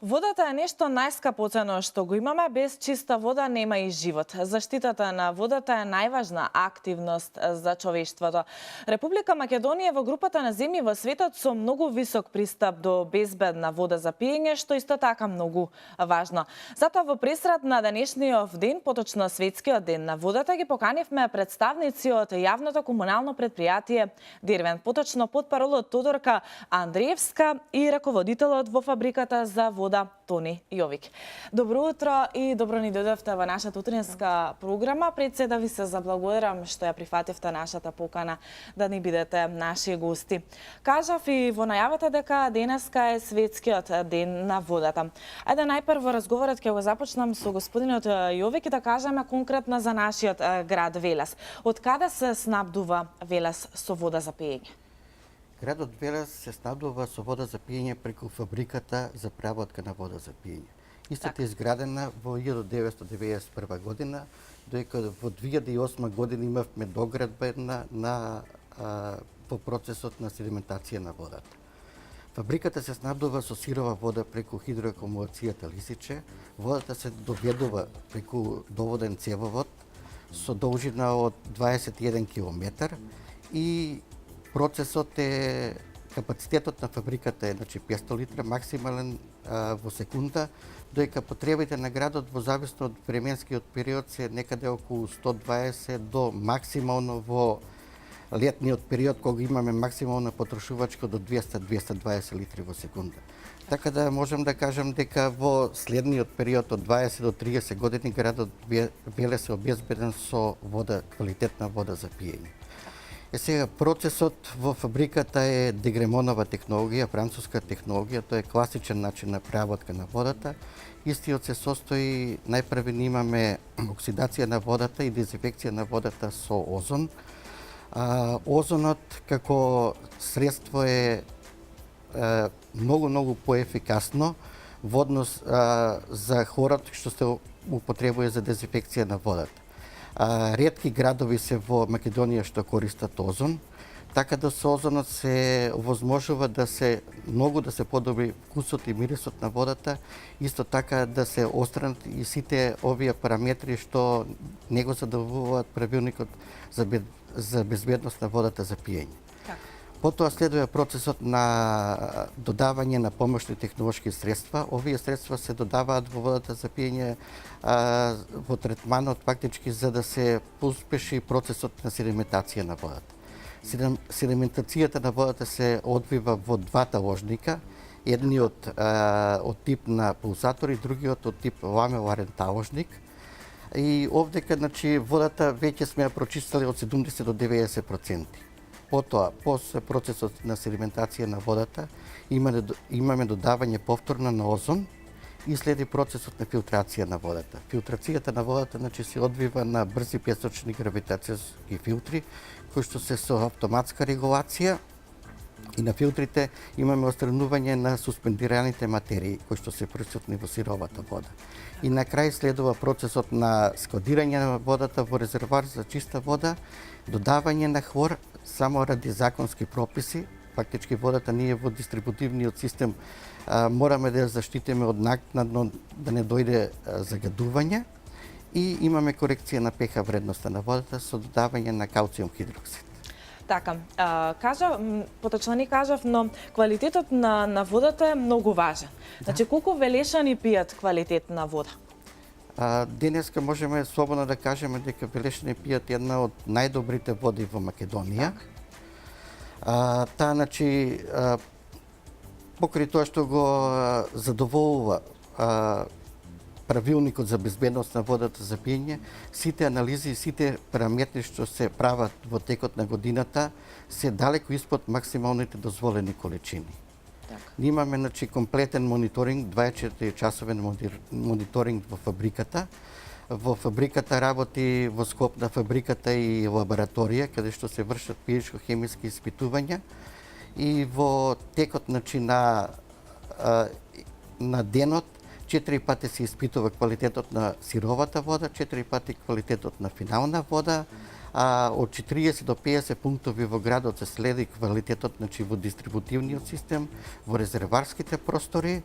Водата е нешто најскапоцено што го имаме, без чиста вода нема и живот. Заштитата на водата е најважна активност за човештвото. Република Македонија е во групата на земји во светот со многу висок пристап до безбедна вода за пиење, што исто така многу важно. Затоа во пресрат на денешниот ден, поточно Светскиот ден на водата, ги поканивме представници од јавното комунално предпријатие Дервент, поточно потпаролот Тодорка Андреевска и раководителот во фабриката за вода Тони Јовик. Добро утро и добро ни дојдовте во нашата утринска програма. Пред се да ви се заблагодарам што ја прифативте нашата покана да ни бидете наши гости. Кажав и во најавата дека денеска е Светскиот ден на водата. Ајде најпрво разговорот ќе го започнам со господинот Јовик и да кажеме конкретно за нашиот град Велес. Од каде се снабдува Велес со вода за пиење? Градот Велес се снабдува со вода за пиење преку фабриката за преработка на вода за пиење. Истата е изградена во 1991 година, додека во 2008 година имавме доградба во процесот на седиментација на водата. Фабриката се снабдува со сирова вода преку хидроакумулацијата Лисиче. Водата се доведува преку доводен цевовод со должина од 21 км и процесот е, капацитетот на фабриката е 500 литра максимален во секунда, додека потребите на градот во зависно од временскиот период се некаде околу 120 до максимално во летниот период кога имаме максимална потрошувачка до 200-220 литри во секунда. Така да можам да кажам дека во следниот период од 20 до 30 години градот Велес е обезбеден со вода, квалитетна вода за пиење. Сега процесот во фабриката е дегремонова технологија, француска технологија, тоа е класичен начин на преработка на водата. Истиот се состои, најпрво имаме оксидација на водата и дезинфекција на водата со озон. Озонот како средство е многу поефикасно во однос за хората што се употребува за дезинфекција на водата. Ретки градови се во Македонија што користат озон, така да со озонот се овозможува да се подобри вкусот и мирисот на водата, исто така да се отстранат и сите овие параметри што не го задоволуваат правилникот за безбедност на водата за пиење. Потоа следува процесот на додавање на помошни технолошки средства. Овие средства се додаваат во водата за пиење во третманот фактички за да се успеши процесот на седиментација на водата. Седиментацијата на водата се одвива во двата ложника, едниот од тип на пулсатор и другиот од тип ламеларен таложник. И овдека водата веќе сме ја прочистили од 70 до 90%. Потоа, после процесот на седиментација на водата, имаме додавање повторно на озон и следи процесот на филтрација на водата. Филтрацијата на водата се одвива на брзи песочни гравитацијски филтри, кои што се со автоматска регулација, и на филтрите имаме отстранување на суспендираните материи кои што се присутни во сировата вода. И на крај следува процесот на складирање на водата во резервоар за чиста вода, додавање на хлор само ради законски прописи. Фактички водата ние во дистрибутивниот систем мораме да ја заштитиме од накнадно да не дојде загадување и имаме корекција на pH вредноста на водата со додавање на калциум хидроксид. Така, поточно ни кажав, но квалитетот на водата е многу важен. Значи, колку велешани пијат квалитетна вода? Денеска можеме слободно да кажеме дека велешани пијат една од најдобрите води во Македонија. Таа, покрај тоа што го задоволува правилникот за безбедност на водата за пиење, сите анализи и сите параметри што се прават во текот на годината се далеку испод максималните дозволени количини. Ние имаме комплетен мониторинг, 24-часовен мониторинг во фабриката. Во фабриката работи во скоп на фабриката и лабораторија, каде што се вршат физичко-хемиски испитувања и во текот на денот 4 пати се испитува квалитетот на сировата вода, 4 пати квалитетот на финална вода, од 40 до 50 пунктови во градот се следи квалитетот, значи во дистрибутивниот систем, во резерварските простори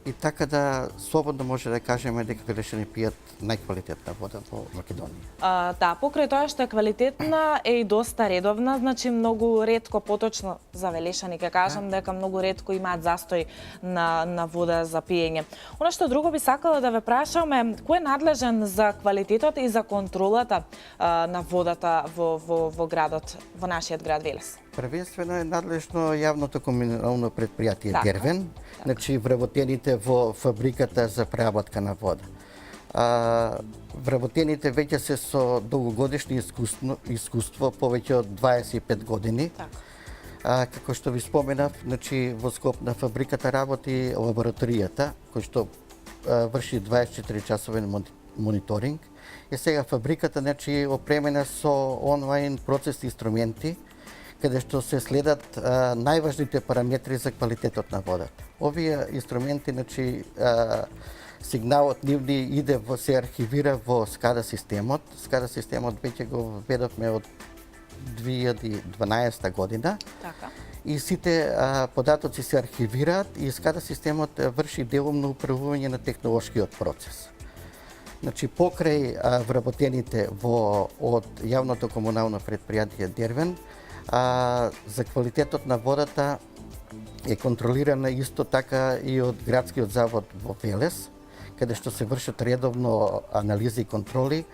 и така да слободно може да кажеме дека Велешани пијат најквалитетна вода во Македонија. Да, покрај тоа што е квалитетна е и доста редовна, значи многу ретко поточно за Велешани ќе кажам дека многу ретко имаат застој на вода за пиење. Она што друго би сакала да ве прашам е кој е надлежен за квалитетот и за контролата на водата во градот, во нашиот град Велес? Првенствено е надлежно јавното комунално предпријатие Така, Дервен, значи вработените во фабриката за преработка на вода. Вработените веќе се со долгогодишни искуство, повеќе од 25 години. Така. Како што ви споменав, значи во скоп на фабриката работи лабораторијата, кој што врши 24 часовен мониторинг. И сега фабриката значи опремена со онлайн процесни инструменти, каде што се следат најважните параметри за квалитетот на водата. Овие инструменти, значи, сигналот нивни иде се архивира во SCADA системот. SCADA системот веќе го введовме од 2012 година. Така. И сите податоци се архивираат и SCADA системот врши делумно управување на технолошкиот процес. Значи, покрај вработените од јавното комунално предпријатие Дервен, за квалитетот на водата е контролирана исто така и од градскиот завод во Велес, каде што се вршат редовно анализи и контроли.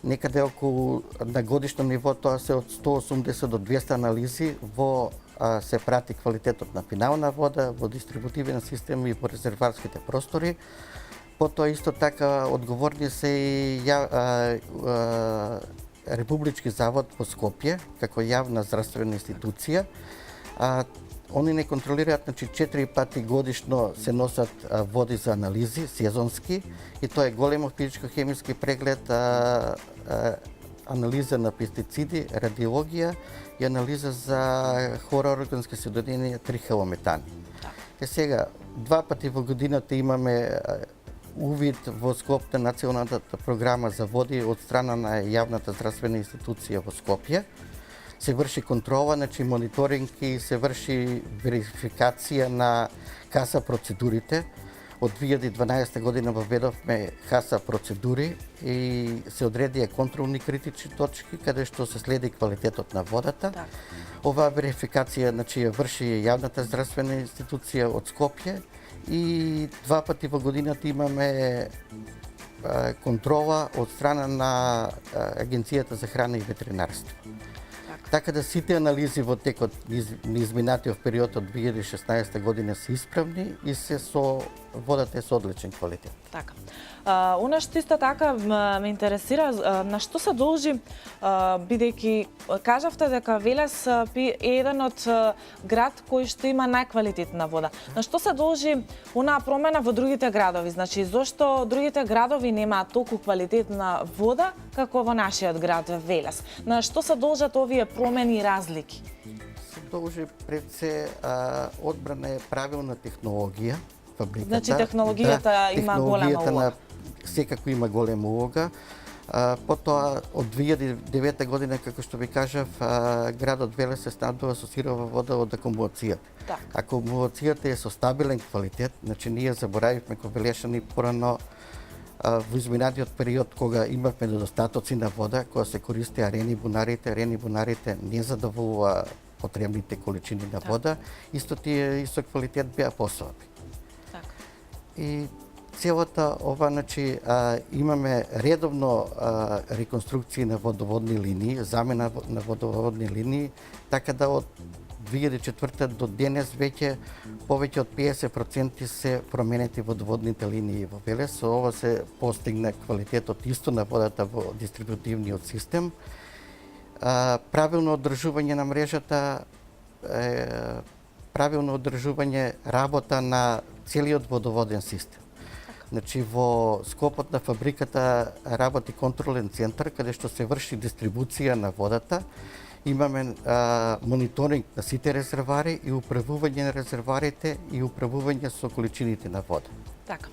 Некаде околу на годишно ниво тоа се од 180 до 200 анализи се прати квалитетот на финална вода во дистрибутивен систем и во резерварските простори. Потоа исто така одговорни се и Републички завод во Скопје, како јавна здравствена институција. Они не контролираат, значи 4 пати годишно се носат води за анализи, сезонски, и тоа е големо физичко-хемиски преглед, анализа на пестициди, радиологија и анализа за хлорооргански соединенија трихелометани. Сега, 2 пати во годината имаме увид во скоп на националната програма за води од страна на јавната здравствена институција во Скопје. Се врши контрола, значи мониторинг и се врши верификација на КАСА процедурите. Од 2012 година введовме КАСА процедури и се одредија контролни критични точки каде што се следи квалитетот на водата. Так. Оваа верификација, значи, ја врши јавната здравствена институција од Скопје и 2 пати во годината имаме контрола од страна на Агенцијата за храна и ветеринарство. Така да сите анализи во текот на изминатиот период од 2016 година се исправни и водата е со одличен квалитет. Така. Она што исто така ме интересира, на што се должи, бидејќи кажавте дека Велес е еден од град кој што има најквалитетна вода. На што се должи онаа промена во другите градови? Значи, зошто другите градови немаат толку квалитетна вода како во нашиот град Велес? На што се должат овие промени и разлики? Се должи пред се одбрана е правилна технологија. Фабриката. Значи технологијата има голема улога. Секако има голема улога. Потоа од 2009 година, како што ви кажав, градот Велес се снабдува со сирова вода од акумулацијата. Так. Акумулацијата е со стабилен квалитет, значи ние заборавивме како Велешани порано во изминатиот период кога имавме недостатоци на вода, кога се користеа рени бунарите не задоволува потребните количини на вода, исто тие со квалитет беа послаби. И целата ова, значи, имаме редовно реконструкции на водоводни линии, замена на водоводни линии, така да од 2004 до денес веќе повеќе од 50% се променети водоводните линии во Велес. Со ова се постигна квалитетот исто на водата во дистрибутивниот систем. Правилно одржување на мрежата, правилно одржување работа на целиот водоводен систем. Значи, во скопот на фабриката работи контролен центар, каде што се врши дистрибуција на водата. Имаме мониторинг на сите резервари и управување на резерварите и управување со количините на вода. Така.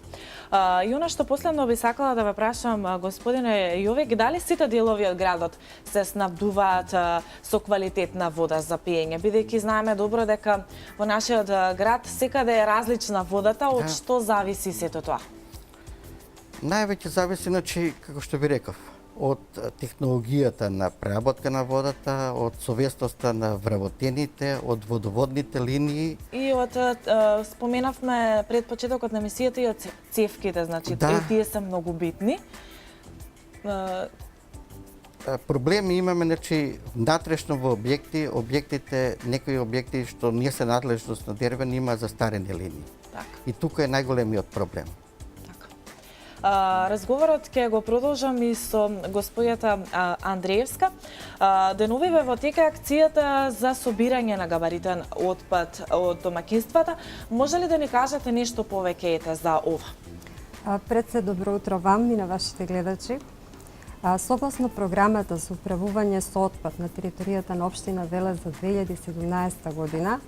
И она што последно би сакала да ве прашам, господине Јовек, дали сите делови од градот се снабдуваат со квалитетна вода за пиење, бидејќи знаеме добро дека во нашиот град секаде е различна водата, од што зависи сето тоа? Највеќе зависи, значи, како што ви реков, од технологијата на преработка на водата, од совесноста на вработените, од водоводните линии. И од споменавме пред почетокот на емисијата и од цевките, значи Да. тие се многу битни. Проблеми имаме, значи, натрешно во објектите, некои објекти што не се надлежност на ДРВЕН има застарени линии. Така. И тука е најголемиот проблем. Разговорот ќе го продолжам и со господјата Андреевска. Деновиве во тека акцијата за собирање на габаритен отпад од домаќинствата. Може ли да ни кажете нешто повеќе за ова? Пред се добро утро вам и на вашите гледачи. Согласно програмата за управување со отпад на територијата на општина Велес за 2017 година,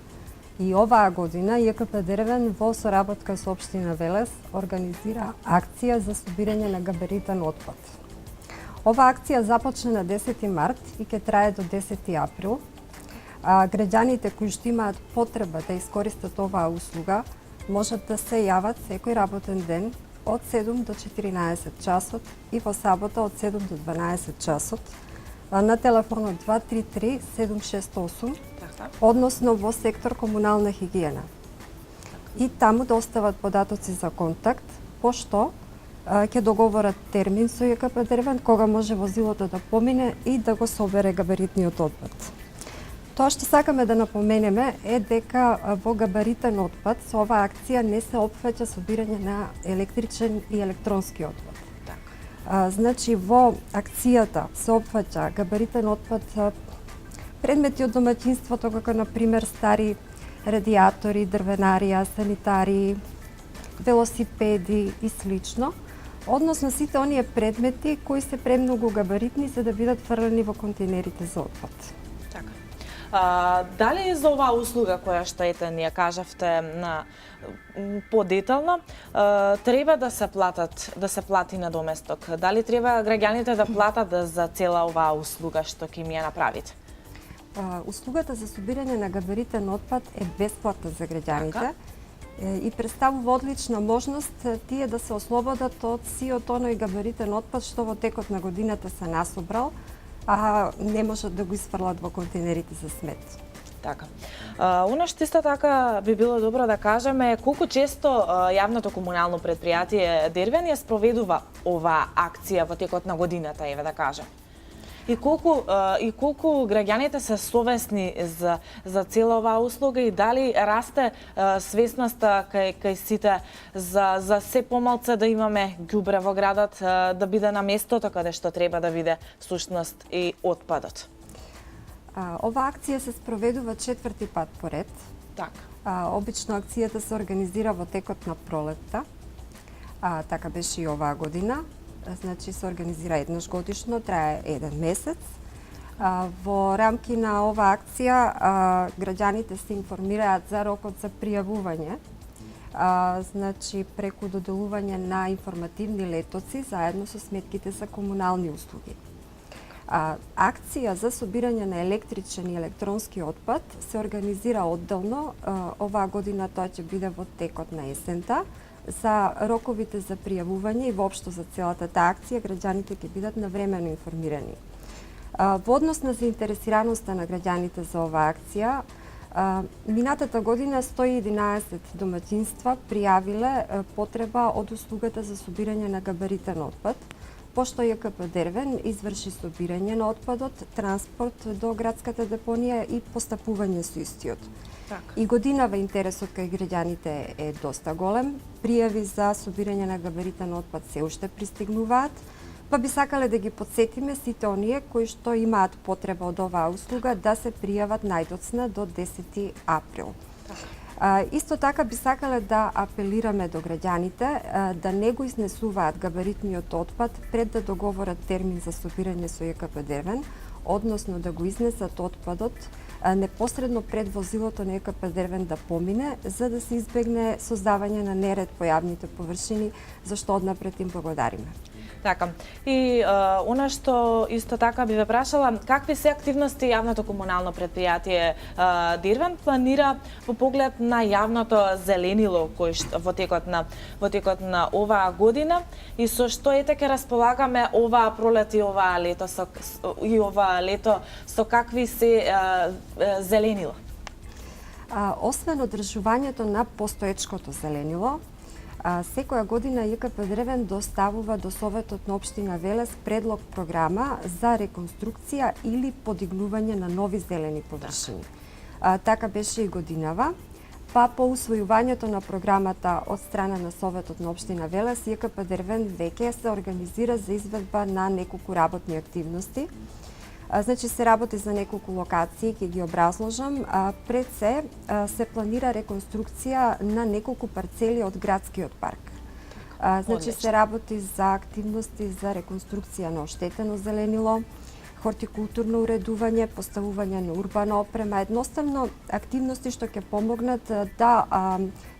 и оваа година ЈКП Дервен во соработка со општина Велес организира акција за собирање на габаритен отпад. Ова акција започна на 10 март и ќе трае до 10 април. Граѓаните кои што имаат потреба да искористат оваа услуга можат да се јават секој работен ден од 7 до 14 часот и во сабота од 7 до 12 часот на телефонот 233 768, односно во сектор комунална хигиена. И таму да остават податоци за контакт, пошто ќе договорат термин со ЈКП Дервен кога може возилото да помине и да го собере габаритниот отпад. Тоа што сакаме да напоменеме е дека во габаритен отпад со оваа акција не се опфаќа собирање на електричен и електронски отпад. Значи во акцијата се опфаќа габаритен отпад, предмети од домаќинството како на пример стари радиатори, дрвенарија, санитари, велосипеди и слично, односно сите оние предмети кои се премногу габаритни за да бидат фрлени во контейнерите за отпад. Дали за оваа услуга која што ни ја кажавте подетално, треба да се плати на доместок? Дали треба граѓаните да платат за цела оваа услуга што ќе ми ја направите? Услугата за собирање на габаритен отпад е бесплатна за граѓаните и представува одлична можност тие да се ослободат од сиот оној габаритен отпад што во текот на годината се насобрал, а не можат да го изфрлат во контейнерите за смет. Така. Она што исто така би било добро да кажеме колку често јавното комунално предпријатие Дервен ја спроведува оваа акција во текот на годината, еве да кажем. И колку граѓаните се совесни за цела оваа услуга и дали расте свесноста кај сите за се помалце да имаме ѓубре во градот, да биде на местото каде што треба да биде всушност и отпадот. Ова акција се спроведува 4-ти пат поред. Така. Обично акцијата се организира во текот на пролетта. Така беше и оваа година. Значи се организира еднаш годишно, трае 1 месец. Во рамки на оваа акција граѓаните се информираат за рокот за пријавување. Значи преку доделување на информативни летоци заедно со сметките за комунални услуги. Акција за собирање на електричен и електронски отпад се организира одделно. Оваа година тоа ќе биде во текот на есента. За роковите за пријавување и воопшто за целата таа акција граѓаните ќе бидат навремено информирани. Во однос на заинтересираноста на граѓаните за оваа акција, минатата година 111 домаќинства пријавиле потреба од услугата за собирање на габаритен отпад, пошто ЈКП Дервен изврши собирање на отпадот, транспорт до градската депонија и постапување со истиот. И годинава интересот кај граѓаните е доста голем. Пријави за собирање на габаритен отпад се уште пристигнуваат, па би сакале да ги потсетиме сите оние кои што имаат потреба од оваа услуга да се пријават најдоцна до 10 април. Исто така би сакале да апелираме до граѓаните да не го изнесуваат габаритниот отпад пред да договорат термин за собирање со ЈКП Дервен, односно да го изнесат отпадот непосредно пред возилото на ЕКП Дервен да помине, за да се избегне создавање на неред по јавните површини, за што однапред им благодариме. Така. И она што исто така би ве прашала, какви се активности јавното комунално предпријатие Дирвен планира во поглед на јавното зеленило кој што во текот на оваа година и со што ќе располагаме оваа пролет и оваа лето со какви се зеленила? Освен одржувањето на постоечкото зеленило, секоја година ЈКП Древен доставува до Советот на општина Велес предлог програма за реконструкција или подигнување на нови зелени површини. Така беше и годинава. Па по усвојувањето на програмата од страна на Советот на општина Велес, ЈКП Древен веќе се организира за изведба на неколку работни активности. Значи се работи за неколку локации, ќе ги образложам. Пред се планира реконструкција на неколку парцели од градскиот парк. Значи се работи за активности за реконструкција на оштетено зеленило, хортикултурно уредување, поставување на урбана опрема, едноставно активности што ќе помогнат да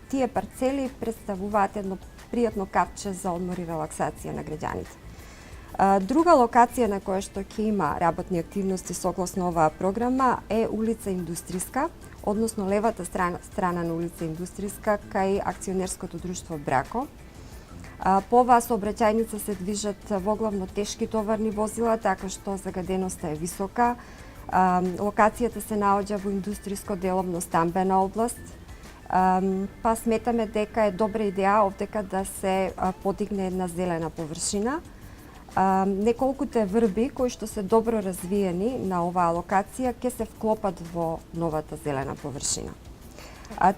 тие парцели представуваат едно пријатно капче за одмор и релаксација на граѓаните. Друга локација на која што ќе има работни активности согласно оваа програма е улица Индустријска, односно левата страна на улица Индустријска кај акционерското друштво Брако. По оваа сообраќајница се движат воглавно тешки товарни возила, така што загаденоста е висока. Локацијата се наоѓа во индустријско деловно стамбена област. Па сметаме дека е добра идеја овдека да се подигне една зелена површина. Неколкуте врби кои што се добро развиени на оваа локација ќе се вклопат во новата зелена површина.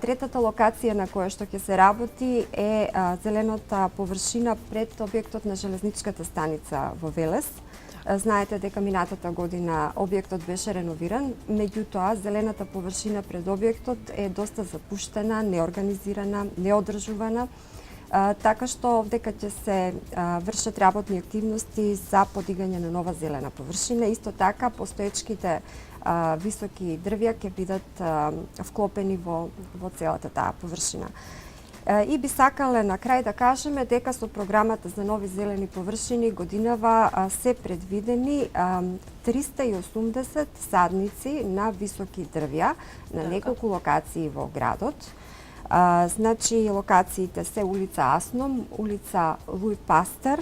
Третата локација на која што ќе се работи е зелената површина пред објектот на железничката станица во Велес. Знаете дека минатата година објектот беше реновиран, меѓутоа зелената површина пред објектот е доста запуштена, неорганизирана, неодржувана. Така што овдека ќе се вршат работни активности за подигање на нова зелена површина. Исто така, постоечките високи дрвја ќе бидат вклопени во целата таа површина. И би сакале на крај да кажеме дека со програмата за нови зелени површини годинава се предвидени 380 садници на високи дрвја на неколку локации во градот. Значи, локациите се улица Асном, улица Луј Пастер,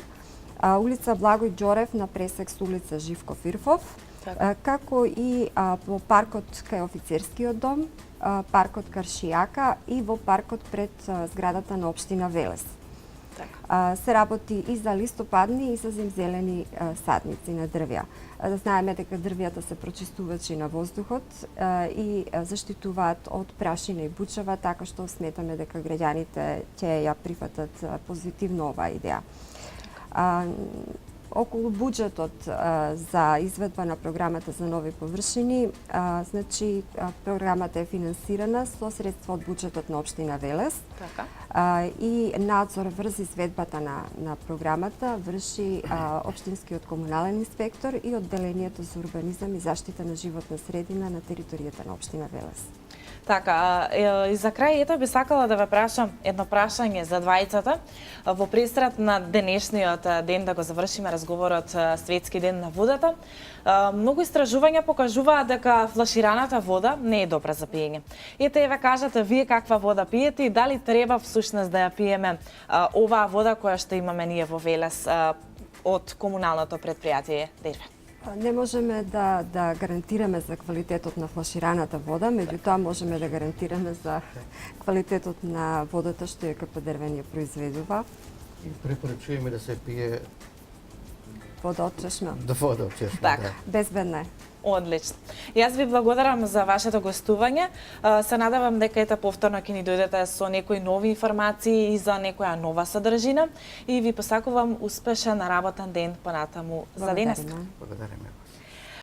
улица Благој Ѓорев на пресек со улица Живко Фирфов, како и во паркот кај офицерскиот дом, паркот Каршијака и во паркот пред зградата на општина Велес. Се работи и за листопадни и за зимзелени садници на дрвја. Знаеме дека дрвјата се прочистувачи на воздухот и заштитуваат од прашина и бучава, така што сметаме дека граѓаните ќе ја прифатат позитивно оваа идеја. Околу буџетот за изведба на програмата за нови површини, значи програмата е финансирана со средства од буџетот на општина Велес. И надзор врз изведбата на програмата врши општинскиот комунален инспектор и одделението за урбанизам и заштита на животна средина на територијата на општина Велес. Така, и за крај ето би сакала да ве прашам едно прашање за двајцата. Во пресрет на денешниот ден да го завршиме разговорот Светски ден на водата, многу истражувања покажуваат дека флашираната вода не е добра за пиење. Ете ве кажете вие каква вода пиете и дали треба всушност да ја пиеме оваа вода која што имаме ние во Велес од комуналното предпријатие Дервен. Не можеме да гарантираме за квалитетот на флашираната вода, меѓутоа можеме да гарантираме за квалитетот на водата што ЈКП Дервен ја произведува. И препорачуваме да се пие вода од чешма. Вода од чешма, така. Безбедна е. Одлично. Јас ви благодарам за вашето гостување. Се надевам дека ете повторно ќе ни дојдете со некои нови информации и за некоја нова содржина и ви посакувам успешен работен ден понатаму за денеска. Благодариме.